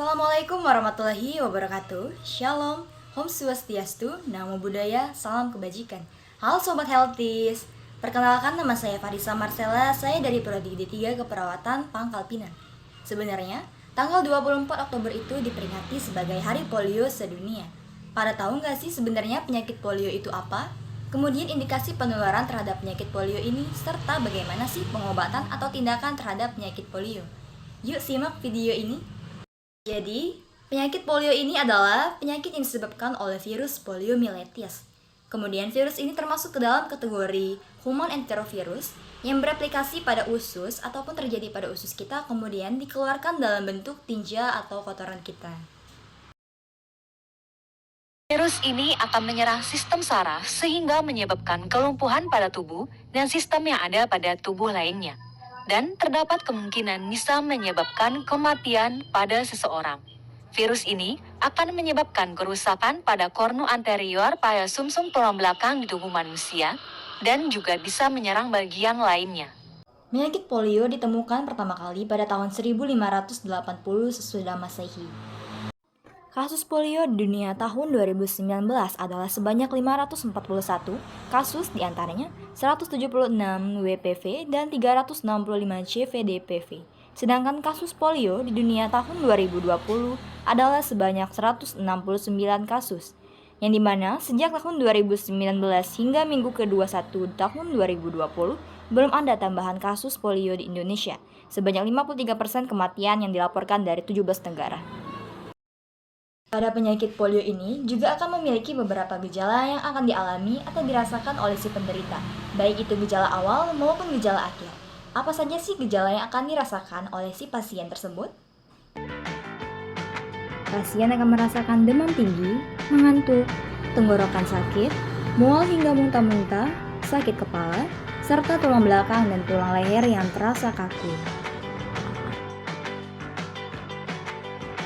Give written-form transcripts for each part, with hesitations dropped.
Assalamualaikum warahmatullahi wabarakatuh. Shalom, Om Swastiastu, Namo Buddhaya, Salam Kebajikan. Halo Sobat Healthies, perkenalkan nama saya Farisa Marcella, saya dari Prodi D3 Keperawatan Pangkal Pinang. Sebenarnya, tanggal 24 Oktober itu diperingati sebagai Hari Polio Sedunia. Pada tahu nggak sih sebenarnya penyakit polio itu apa? Kemudian indikasi penularan terhadap penyakit polio ini, serta bagaimana sih pengobatan atau tindakan terhadap penyakit polio. Yuk simak video ini. Jadi, penyakit polio ini adalah penyakit yang disebabkan oleh virus poliomyelitis. Kemudian virus ini termasuk ke dalam kategori human enterovirus yang beraplikasi pada usus ataupun terjadi pada usus kita kemudian dikeluarkan dalam bentuk tinja atau kotoran kita. Virus ini akan menyerang sistem saraf sehingga menyebabkan kelumpuhan pada tubuh dan sistem yang ada pada tubuh lainnya. Dan terdapat kemungkinan bisa menyebabkan kematian pada seseorang. Virus ini akan menyebabkan kerusakan pada kornu anterior pada sumsum tulang belakang di tubuh manusia dan juga bisa menyerang bagian lainnya. Penyakit polio ditemukan pertama kali pada tahun 1580 sesudah Masehi. Kasus polio di dunia tahun 2019 adalah sebanyak 541 kasus, diantaranya 176 WPV dan 365 CVD-PV. Sedangkan kasus polio di dunia tahun 2020 adalah sebanyak 169 kasus, yang dimana sejak tahun 2019 hingga minggu ke-21 tahun 2020 belum ada tambahan kasus polio di Indonesia, sebanyak 53% kematian yang dilaporkan dari 17 negara. Pada penyakit polio ini juga akan memiliki beberapa gejala yang akan dialami atau dirasakan oleh si penderita, baik itu gejala awal maupun gejala akhir. Apa saja sih gejala yang akan dirasakan oleh si pasien tersebut? Pasien akan merasakan demam tinggi, mengantuk, tenggorokan sakit, mual hingga muntah-muntah, sakit kepala, serta tulang belakang dan tulang leher yang terasa kaku.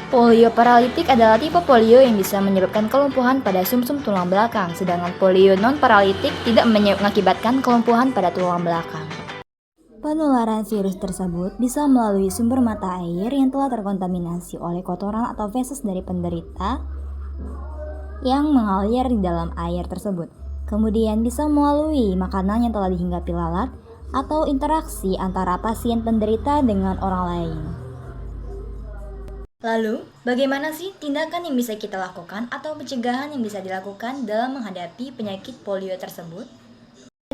Polio paralitik adalah tipe polio yang bisa menyebabkan kelumpuhan pada sumsum tulang belakang, sedangkan polio non-paralitik tidak mengakibatkan kelumpuhan pada tulang belakang. Penularan virus tersebut bisa melalui sumber mata air yang telah terkontaminasi oleh kotoran atau feses dari penderita yang mengalir di dalam air tersebut. Kemudian bisa melalui makanan yang telah dihinggapi lalat atau interaksi antara pasien penderita dengan orang lain. Lalu, bagaimana sih tindakan yang bisa kita lakukan atau pencegahan yang bisa dilakukan dalam menghadapi penyakit polio tersebut?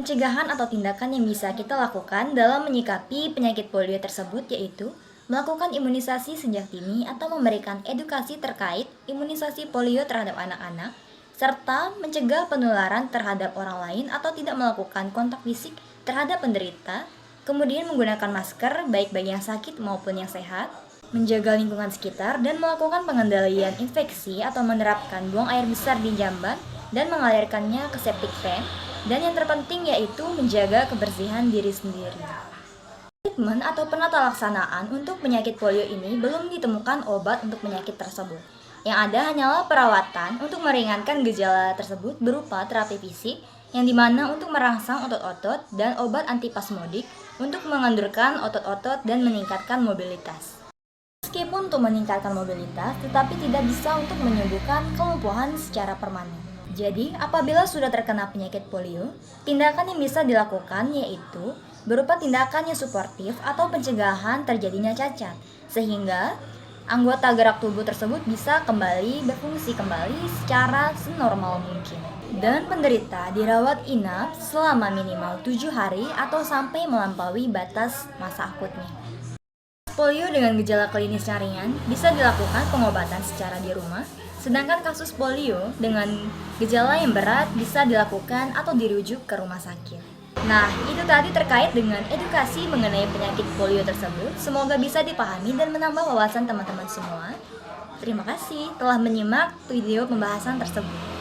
Pencegahan atau tindakan yang bisa kita lakukan dalam menyikapi penyakit polio tersebut yaitu melakukan imunisasi sejak dini atau memberikan edukasi terkait imunisasi polio terhadap anak-anak, serta mencegah penularan terhadap orang lain atau tidak melakukan kontak fisik terhadap penderita, kemudian menggunakan masker baik bagi yang sakit maupun yang sehat, menjaga lingkungan sekitar, dan melakukan pengendalian infeksi atau menerapkan buang air besar di jamban dan mengalirkannya ke septic tank, dan yang terpenting yaitu menjaga kebersihan diri sendiri. Treatment atau penata laksanaan untuk penyakit polio ini belum ditemukan obat untuk penyakit tersebut. Yang ada hanyalah perawatan untuk meringankan gejala tersebut berupa terapi fisik yang dimana untuk merangsang otot-otot dan obat antipasmodik untuk mengendurkan otot-otot dan meningkatkan mobilitas. Meskipun untuk meningkatkan mobilitas, tetapi tidak bisa untuk menyembuhkan kelumpuhan secara permanen. Jadi, apabila sudah terkena penyakit polio, tindakan yang bisa dilakukan yaitu berupa tindakan yang suportif atau pencegahan terjadinya cacat, sehingga anggota gerak tubuh tersebut bisa kembali berfungsi kembali secara senormal mungkin. Dan penderita dirawat inap selama minimal 7 hari atau sampai melampaui batas masa akutnya. Polio dengan gejala klinis yang ringan bisa dilakukan pengobatan secara di rumah, sedangkan kasus polio dengan gejala yang berat bisa dilakukan atau dirujuk ke rumah sakit. Nah, itu tadi terkait dengan edukasi mengenai penyakit polio tersebut. Semoga bisa dipahami dan menambah wawasan teman-teman semua. Terima kasih telah menyimak video pembahasan tersebut.